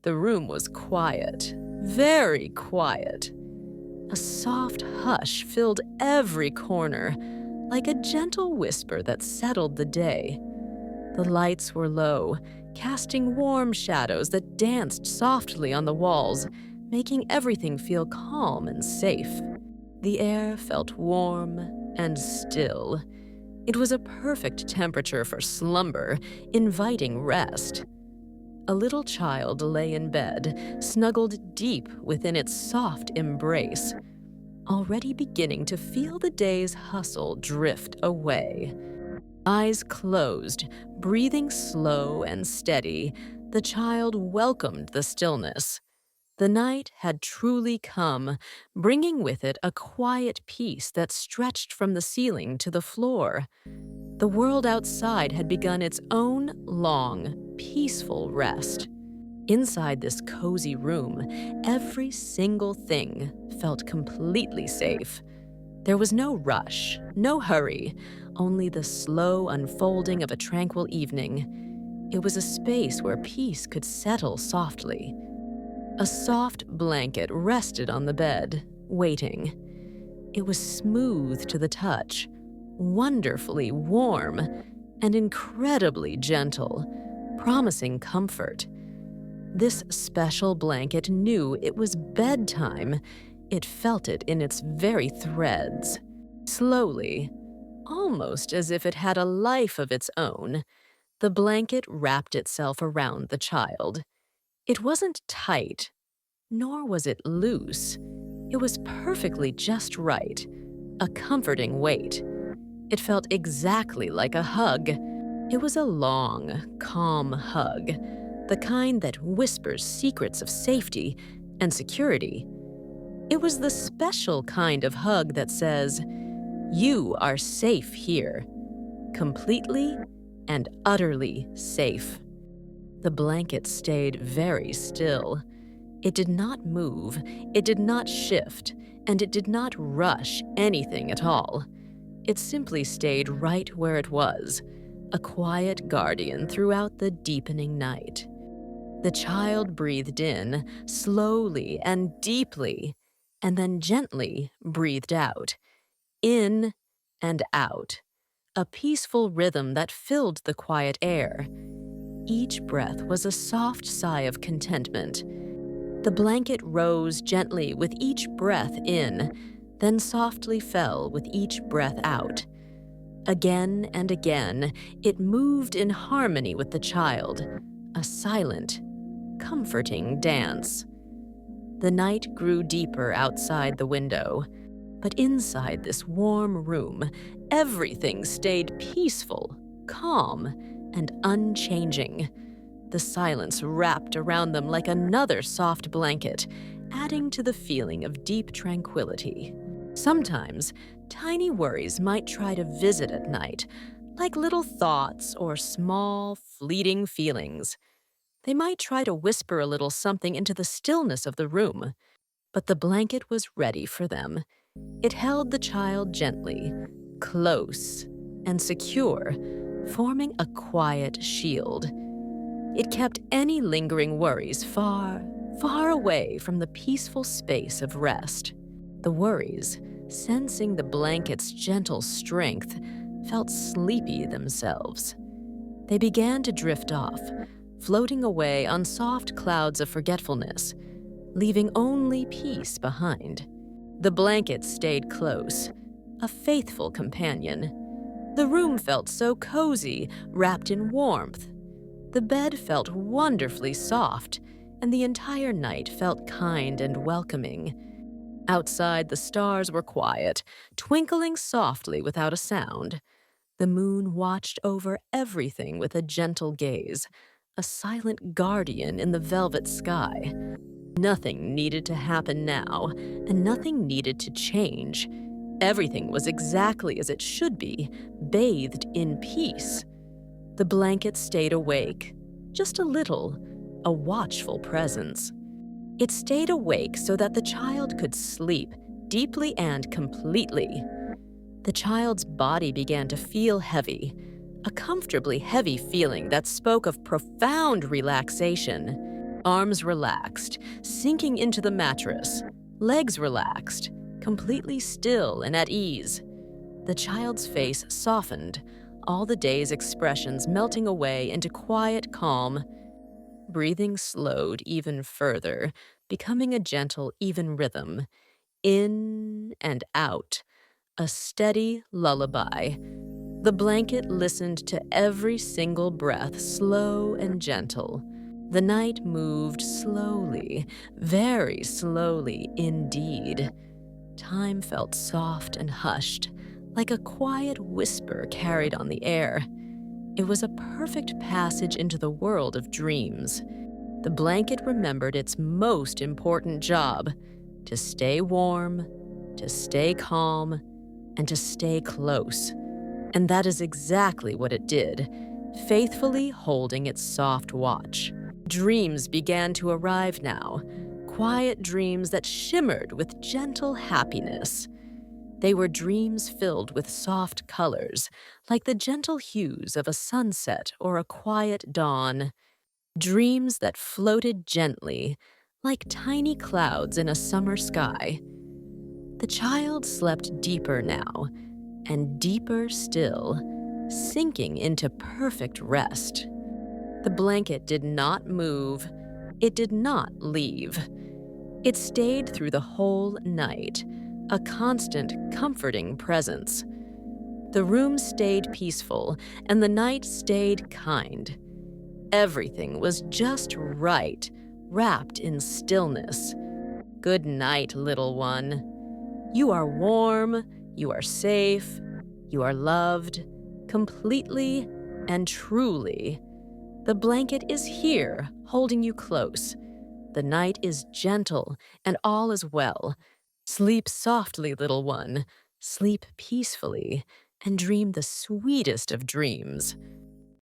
The room was quiet, very quiet. A soft hush filled every corner, like a gentle whisper that settled the day. The lights were low, casting warm shadows that danced softly on the walls, making everything feel calm and safe. The air felt warm and still. It was a perfect temperature for slumber, inviting rest. A little child lay in bed, snuggled deep within its soft embrace, already beginning to feel the day's hustle drift away. Eyes closed, breathing slow and steady, the child welcomed the stillness. The night had truly come, bringing with it a quiet peace that stretched from the ceiling to the floor. The world outside had begun its own long, peaceful rest. Inside this cozy room, every single thing felt completely safe. There was no rush, no hurry, only the slow unfolding of a tranquil evening. It was a space where peace could settle softly. A soft blanket rested on the bed, waiting. It was smooth to the touch, wonderfully warm, and incredibly gentle, promising comfort. This special blanket knew it was bedtime. It felt it in its very threads. Slowly, almost as if it had a life of its own, the blanket wrapped itself around the child. It wasn't tight, nor was it loose. It was perfectly just right, a comforting weight. It felt exactly like a hug. It was a long, calm hug, the kind that whispers secrets of safety and security. It was the special kind of hug that says, "You are safe here, completely and utterly safe." The blanket stayed very still. It did not move, it did not shift, and it did not rush anything at all. It simply stayed right where it was, a quiet guardian throughout the deepening night. The child breathed in, slowly and deeply, and then gently breathed out. In and out, a peaceful rhythm that filled the quiet air. Each breath was a soft sigh of contentment. The blanket rose gently with each breath in, then softly fell with each breath out. Again and again, it moved in harmony with the child, a silent, comforting dance. The night grew deeper outside the window, but inside this warm room, everything stayed peaceful, calm, and unchanging. The silence wrapped around them like another soft blanket, adding to the feeling of deep tranquility. Sometimes, tiny worries might try to visit at night, like little thoughts or small, fleeting feelings. They might try to whisper a little something into the stillness of the room, but the blanket was ready for them. It held the child gently, close, and secure, forming a quiet shield. It kept any lingering worries far, far away from the peaceful space of rest. The worries, sensing the blanket's gentle strength, felt sleepy themselves. They began to drift off, floating away on soft clouds of forgetfulness, leaving only peace behind. The blanket stayed close, a faithful companion. The room felt so cozy, wrapped in warmth. The bed felt wonderfully soft, and the entire night felt kind and welcoming. Outside, the stars were quiet, twinkling softly without a sound. The moon watched over everything with a gentle gaze, a silent guardian in the velvet sky. Nothing needed to happen now, and nothing needed to change. Everything was exactly as it should be, bathed in peace. The blanket stayed awake, just a little, a watchful presence. It stayed awake so that the child could sleep deeply and completely. The child's body began to feel heavy, a comfortably heavy feeling that spoke of profound relaxation. Arms relaxed, sinking into the mattress. Legs relaxed, completely still and at ease. The child's face softened, all the day's expressions melting away into quiet calm. Breathing slowed even further, becoming a gentle, even rhythm. In and out, a steady lullaby. The blanket listened to every single breath, slow and gentle. The night moved slowly, very slowly indeed. Time felt soft and hushed, like a quiet whisper carried on the air. It was a perfect passage into the world of dreams. The blanket remembered its most important job: to stay warm, to stay calm, and to stay close. And that is exactly what it did, faithfully holding its soft watch. Dreams began to arrive now, quiet dreams that shimmered with gentle happiness. They were dreams filled with soft colors, like the gentle hues of a sunset or a quiet dawn. Dreams that floated gently, like tiny clouds in a summer sky. The child slept deeper now, and deeper still, sinking into perfect rest. The blanket did not move. It did not leave. It stayed through the whole night, a constant, comforting presence. The room stayed peaceful, and the night stayed kind. Everything was just right, wrapped in stillness. Good night, little one. You are warm, you are safe, you are loved, completely and truly. The blanket is here, holding you close. The night is gentle, and all is well. Sleep softly, little one. Sleep peacefully, and dream the sweetest of dreams.